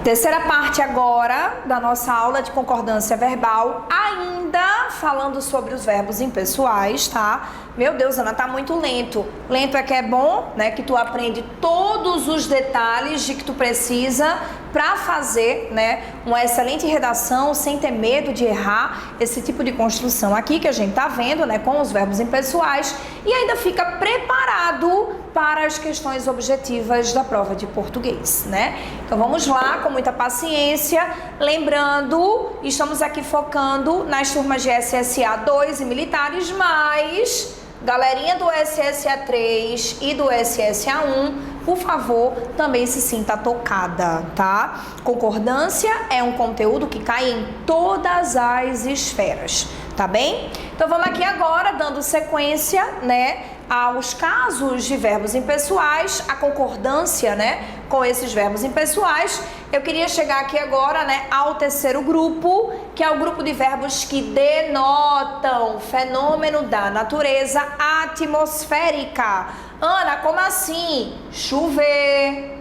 Terceira parte agora da nossa aula de concordância verbal, ainda falando sobre os verbos impessoais, tá? Meu Deus, Ana, tá muito lento. Lento é que é bom, né? Que tu aprende todos os detalhes de que tu precisa para fazer, né, uma excelente redação sem ter medo de errar esse tipo de construção aqui que a gente tá vendo, né, com os verbos impessoais, e ainda fica preparado para as questões objetivas da prova de português, né? Então vamos lá, com muita paciência, lembrando, estamos aqui focando nas turmas de SSA 2 e militares, mas galerinha do SSA 3 e do SSA 1, por favor, também se sinta tocada, tá? Concordância é um conteúdo que cai em todas as esferas, tá bem? Então vamos aqui agora, dando sequência, né, aos casos de verbos impessoais, a concordância, né, com esses verbos impessoais. Eu queria chegar aqui agora, né, ao terceiro grupo, que é o grupo de verbos que denotam fenômeno da natureza atmosférica. Ana, como assim? Chover,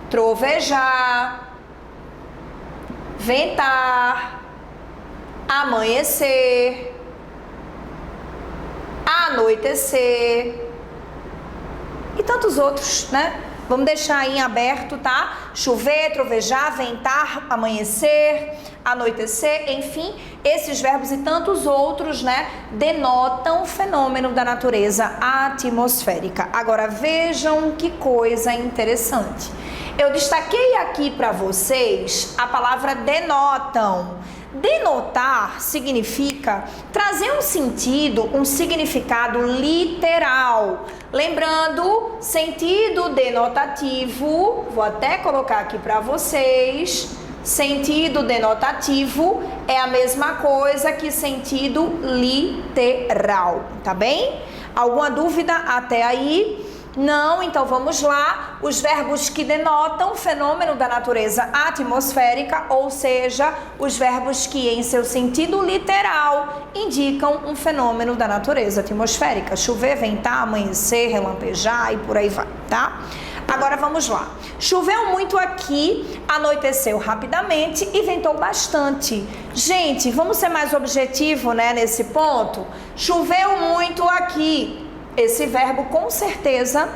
trovejar, ventar, amanhecer, anoitecer e tantos outros, né? Vamos deixar aí em aberto, tá? Chover, trovejar, ventar, amanhecer, anoitecer, enfim, esses verbos e tantos outros, né, denotam o fenômeno da natureza atmosférica. Agora vejam que coisa interessante. Eu destaquei aqui para vocês a palavra denotam. Denotar significa trazer um sentido, um significado literal. Lembrando, sentido denotativo, vou até colocar aqui para vocês, sentido denotativo é a mesma coisa que sentido literal, tá bem? Alguma dúvida até aí? Não, então vamos lá. Os verbos que denotam fenômeno da natureza atmosférica, ou seja, os verbos que em seu sentido literal indicam um fenômeno da natureza atmosférica. Chover, ventar, amanhecer, relampejar e por aí vai, tá? Agora vamos lá. Choveu muito aqui, anoiteceu rapidamente e ventou bastante. Gente, vamos ser mais objetivo, né, nesse ponto? Choveu muito aqui. Esse verbo, com certeza,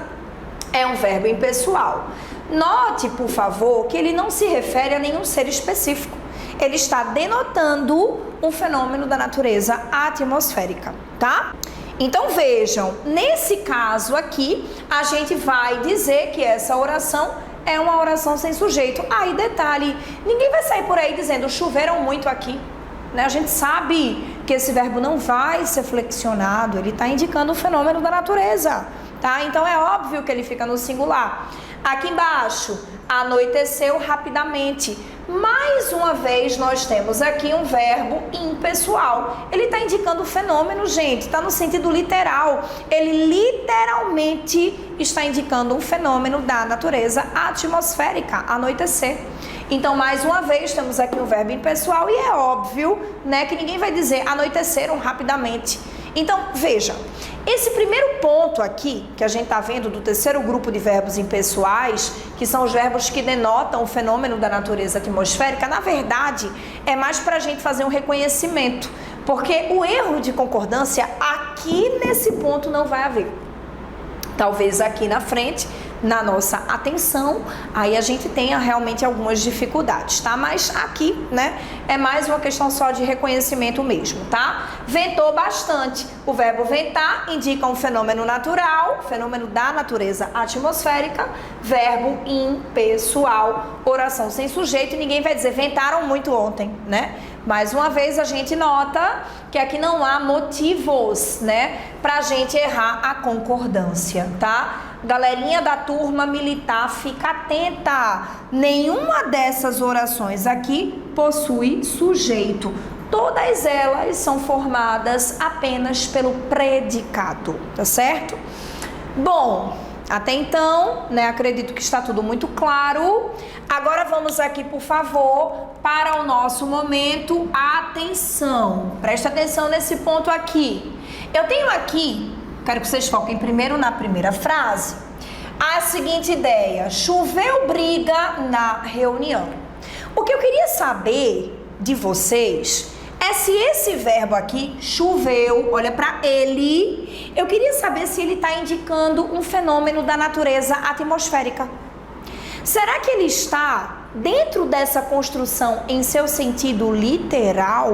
é um verbo impessoal. Note, por favor, que ele não se refere a nenhum ser específico. Ele está denotando um fenômeno da natureza atmosférica, tá? Então, vejam, nesse caso aqui, a gente vai dizer que essa oração é uma oração sem sujeito. Aí, detalhe, ninguém vai sair por aí dizendo choveram muito aqui. A gente sabe que esse verbo não vai ser flexionado, ele está indicando o fenômeno da natureza, tá? Então é óbvio que ele fica no singular. Aqui embaixo, anoiteceu rapidamente. Mais uma vez nós temos aqui um verbo impessoal. Ele está indicando o fenômeno, gente, está no sentido literal. Ele literalmente está indicando um fenômeno da natureza atmosférica, anoitecer. Então, mais uma vez, temos aqui um verbo impessoal e é óbvio, né, que ninguém vai dizer anoiteceram rapidamente. Então, veja, esse primeiro ponto aqui, que a gente está vendo do terceiro grupo de verbos impessoais, que são os verbos que denotam o fenômeno da natureza atmosférica, na verdade, é mais para a gente fazer um reconhecimento, porque o erro de concordância aqui nesse ponto não vai haver. Talvez aqui na frente, na nossa atenção, aí a gente tenha realmente algumas dificuldades, tá? Mas aqui, né, é mais uma questão só de reconhecimento mesmo, tá? Ventou bastante. O verbo ventar indica um fenômeno natural, fenômeno da natureza atmosférica, verbo impessoal, oração sem sujeito, e ninguém vai dizer ventaram muito ontem, né? Mais uma vez a gente nota que aqui não há motivos, né, pra gente errar a concordância, tá? Galerinha da turma militar, fica atenta. Nenhuma dessas orações aqui possui sujeito. Todas elas são formadas apenas pelo predicado, tá certo? Bom, até então, né, acredito que está tudo muito claro. Agora vamos aqui, por favor, para o nosso momento. Atenção, presta atenção nesse ponto aqui. Eu tenho aqui, quero que vocês foquem primeiro na primeira frase. a seguinte ideia: choveu briga na reunião. O que eu queria saber de vocês é se esse verbo aqui, choveu, olha para ele, eu queria saber se ele está indicando um fenômeno da natureza atmosférica. Será que ele está dentro dessa construção em seu sentido literal?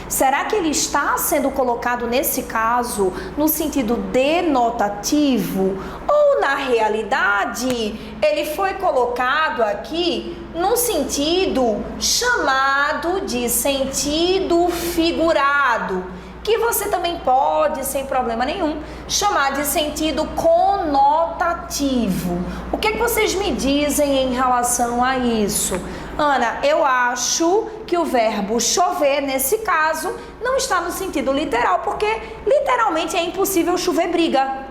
Será que ele está sendo colocado nesse caso no sentido denotativo? Ou na realidade ele foi colocado aqui num sentido chamado de sentido figurado, que você também pode, sem problema nenhum, chamar de sentido conotativo. O que vocês me dizem em relação a isso? Ana, eu acho que o verbo chover, nesse caso, não está no sentido literal, porque literalmente é impossível chover briga,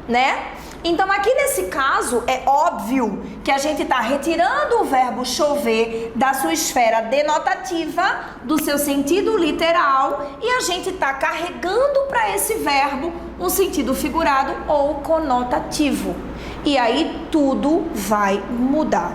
né? Então, aqui nesse caso, é óbvio que a gente está retirando o verbo chover da sua esfera denotativa, do seu sentido literal, e a gente está carregando para esse verbo um sentido figurado ou conotativo. E aí tudo vai mudar.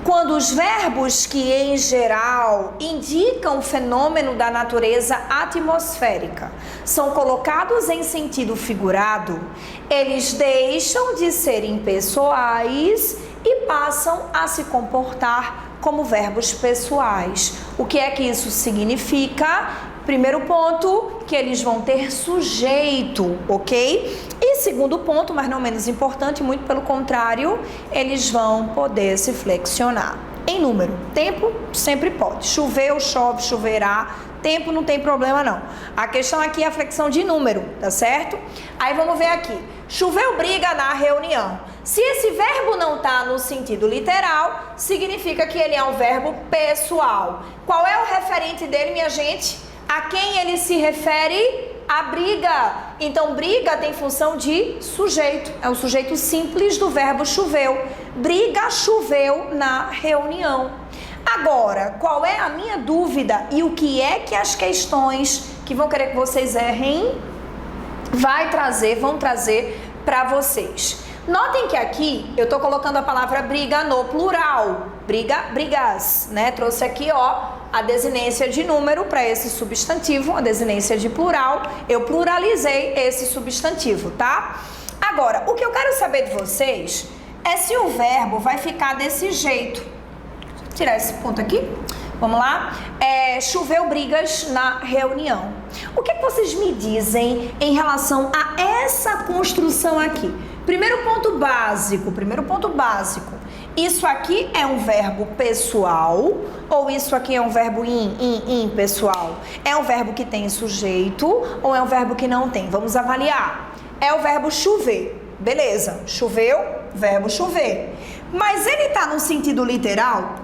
Quando os verbos que, em geral, indicam fenômeno da natureza atmosférica são colocados em sentido figurado, eles deixam de ser impessoais e passam a se comportar como verbos pessoais. O que é que isso significa? Primeiro ponto, que eles vão ter sujeito, ok? E segundo ponto, mas não menos importante, muito pelo contrário, eles vão poder se flexionar. Em número, tempo sempre pode. Choveu, chove, choverá. Tempo não tem problema não. A questão aqui é a flexão de número, tá certo? Aí vamos ver aqui. Choveu briga na reunião. Se esse verbo não está no sentido literal, significa que ele é um verbo pessoal. Qual é o referente dele, minha gente? A quem ele se refere? A briga. Então, briga tem função de sujeito. É o sujeito simples do verbo choveu. Briga choveu na reunião. Agora, qual é a minha dúvida e o que é que as questões que vão querer que vocês errem vão trazer para vocês? Notem que aqui eu tô colocando a palavra briga no plural. Briga, brigas, né? Trouxe aqui, ó, a desinência de número para esse substantivo, a desinência de plural. Eu pluralizei esse substantivo, tá? Agora, o que eu quero saber de vocês é se o verbo vai ficar desse jeito. Vou tirar esse ponto aqui. Vamos lá? Choveu brigas na reunião. O que vocês me dizem em relação a essa construção aqui? Primeiro ponto básico. Isso aqui é um verbo pessoal ou isso aqui é um verbo impessoal? É um verbo que tem sujeito ou é um verbo que não tem? Vamos avaliar. É o verbo chover. Beleza. Choveu, verbo chover. Mas ele está no sentido literal?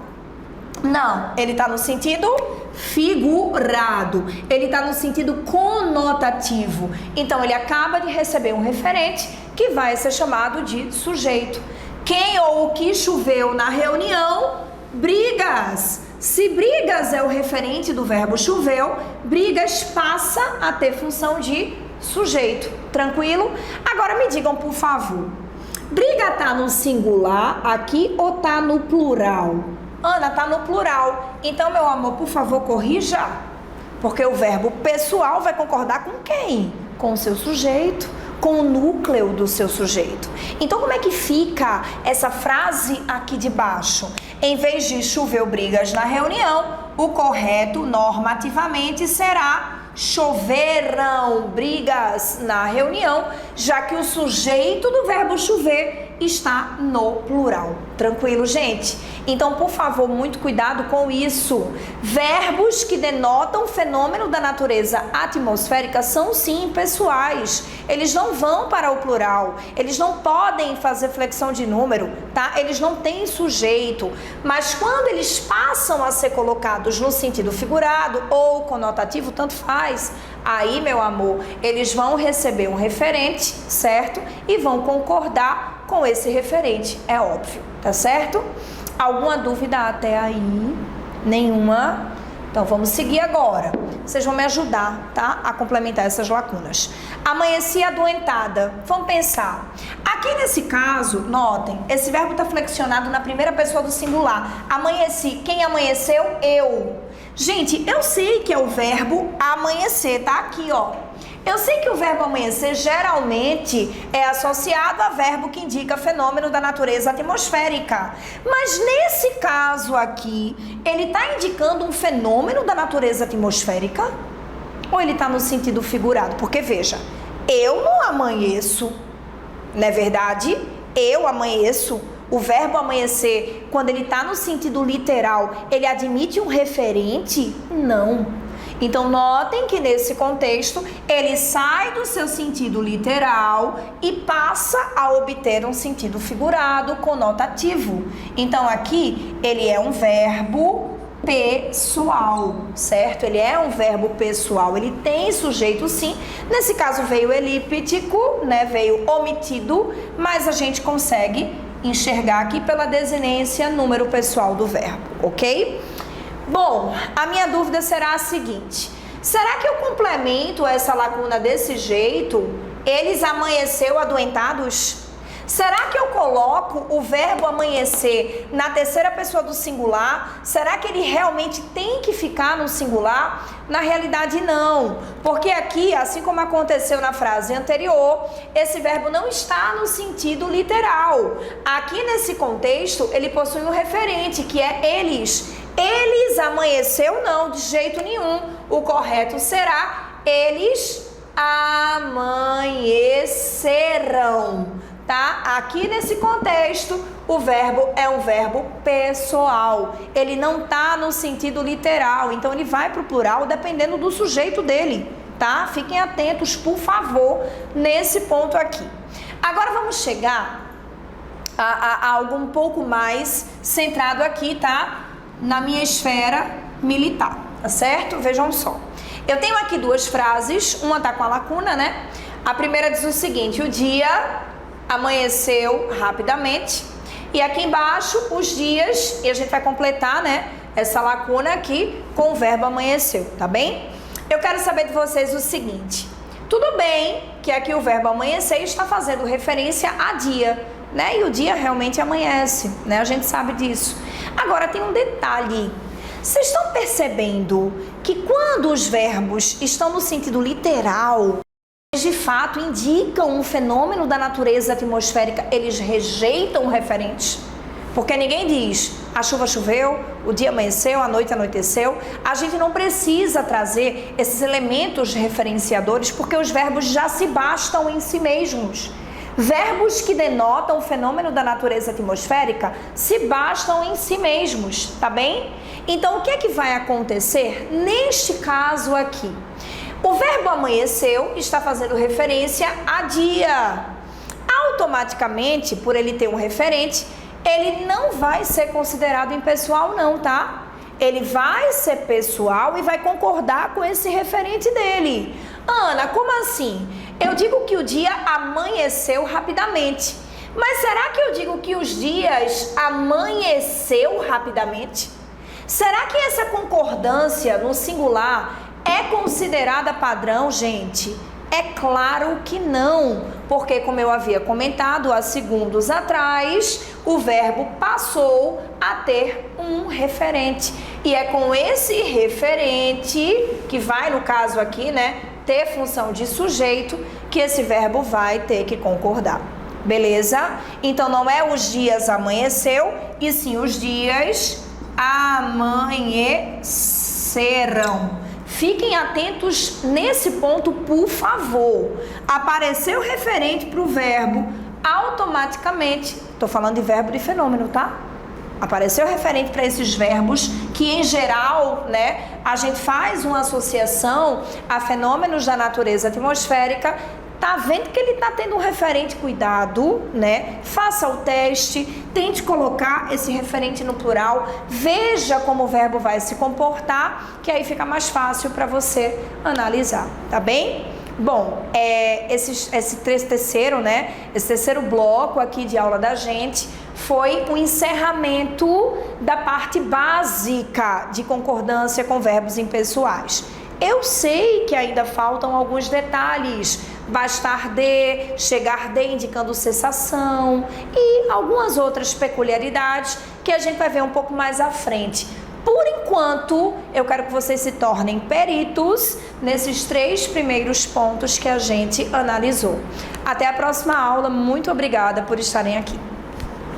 Não, ele está no sentido figurado, ele está no sentido conotativo. Então, ele acaba de receber um referente que vai ser chamado de sujeito. Quem ou o que choveu na reunião? Brigas. Se brigas é o referente do verbo choveu, brigas passa a ter função de sujeito. Tranquilo? Agora me digam, por favor, briga tá no singular aqui ou tá no plural? Ana, tá no plural. Então, meu amor, por favor, corrija. Porque o verbo pessoal vai concordar com quem? Com o seu sujeito, com o núcleo do seu sujeito. Então, como é que fica essa frase aqui de baixo? Em vez de choveu brigas na reunião, o correto normativamente será choveram brigas na reunião, já que o sujeito do verbo chover está no plural. Tranquilo, gente? Então, por favor, muito cuidado com isso. Verbos que denotam fenômeno da natureza atmosférica são sim pessoais. Eles não vão para o plural. Eles não podem fazer flexão de número, tá? Eles não têm sujeito. Mas quando eles passam a ser colocados no sentido figurado ou conotativo, tanto faz. Aí, meu amor, eles vão receber um referente, certo? E vão concordar com esse referente, é óbvio, tá certo? Alguma dúvida até aí? Nenhuma? Então, vamos seguir agora. Vocês vão me ajudar, tá? A complementar essas lacunas. Amanheci adoentada. Vamos pensar. Aqui nesse caso, notem, esse verbo está flexionado na primeira pessoa do singular. Amanheci. Quem amanheceu? Eu. Gente, eu sei que é o verbo amanhecer, tá? Aqui, ó. Eu sei que o verbo amanhecer geralmente é associado a verbo que indica fenômeno da natureza atmosférica. Mas nesse caso aqui, ele está indicando um fenômeno da natureza atmosférica? Ou ele está no sentido figurado? Porque veja, eu não amanheço, não é verdade? Eu amanheço. O verbo amanhecer, quando ele está no sentido literal, ele admite um referente? Não. Então, notem que nesse contexto, ele sai do seu sentido literal e passa a obter um sentido figurado conotativo. Então, aqui, ele é um verbo pessoal, certo? Ele é um verbo pessoal, ele tem sujeito sim. Nesse caso, veio elíptico, né? Veio omitido, mas a gente consegue enxergar aqui pela desinência número pessoal do verbo, ok? Bom, a minha dúvida será a seguinte: será que eu complemento essa lacuna desse jeito? Eles amanheceu adoentados? Será que eu coloco o verbo amanhecer na terceira pessoa do singular? Será que ele realmente tem que ficar no singular? Na realidade, não. Porque aqui, assim como aconteceu na frase anterior, esse verbo não está no sentido literal. Aqui nesse contexto, ele possui um referente, que é eles. Eles amanheceu, não, de jeito nenhum. O correto será eles amanhecerão. Tá? Aqui nesse contexto, o verbo é um verbo pessoal. Ele não tá no sentido literal, então ele vai para o plural dependendo do sujeito dele, tá? Fiquem atentos, por favor, nesse ponto aqui. Agora vamos chegar a algo um pouco mais centrado aqui, tá? Na minha esfera militar, tá certo? Vejam só. Eu tenho aqui duas frases, uma tá com a lacuna, né? A primeira diz o seguinte: o dia amanheceu rapidamente, e aqui embaixo os dias, e a gente vai completar, né, essa lacuna aqui com o verbo amanheceu, tá bem? Eu quero saber de vocês o seguinte: tudo bem que aqui o verbo amanhecer está fazendo referência a dia, né, e o dia realmente amanhece, né, a gente sabe disso. Agora tem um detalhe: vocês estão percebendo que quando os verbos estão no sentido literal, de fato indicam um fenômeno da natureza atmosférica, eles rejeitam o referente? Porque ninguém diz a chuva choveu, o dia amanheceu, a noite anoiteceu. A gente não precisa trazer esses elementos referenciadores, porque os verbos já se bastam em si mesmos. Verbos que denotam o fenômeno da natureza atmosférica se bastam em si mesmos, tá bem? Então, o que é que vai acontecer neste caso aqui? O verbo amanheceu está fazendo referência a dia. Automaticamente, por ele ter um referente, ele não vai ser considerado impessoal não, tá? Ele vai ser pessoal e vai concordar com esse referente dele. Ana, como assim? Eu digo que o dia amanheceu rapidamente. Mas será que eu digo que os dias amanheceu rapidamente? Será que essa concordância no singular é considerada padrão, gente? É claro que não, porque como eu havia comentado há segundos atrás, o verbo passou a ter um referente. E é com esse referente, que vai, no caso aqui, né, ter função de sujeito, que esse verbo vai ter que concordar. Beleza? Então não é os dias amanheceu, e sim os dias amanhecerão. Fiquem atentos nesse ponto, por favor. Apareceu referente para o verbo, automaticamente, estou falando de verbo de fenômeno, tá? Apareceu referente para esses verbos que, em geral, né, a gente faz uma associação a fenômenos da natureza atmosférica. Tá vendo que ele tá tendo um referente? Cuidado, né? Faça o teste, tente colocar esse referente no plural, veja como o verbo vai se comportar, que aí fica mais fácil para você analisar, tá bem? Bom, esse terceiro, né? Esse terceiro bloco aqui de aula da gente foi o encerramento da parte básica de concordância com verbos impessoais. Eu sei que ainda faltam alguns detalhes, bastar de, chegar de indicando cessação e algumas outras peculiaridades que a gente vai ver um pouco mais à frente. Por enquanto, eu quero que vocês se tornem peritos nesses 3 primeiros pontos que a gente analisou. Até a próxima aula, muito obrigada por estarem aqui.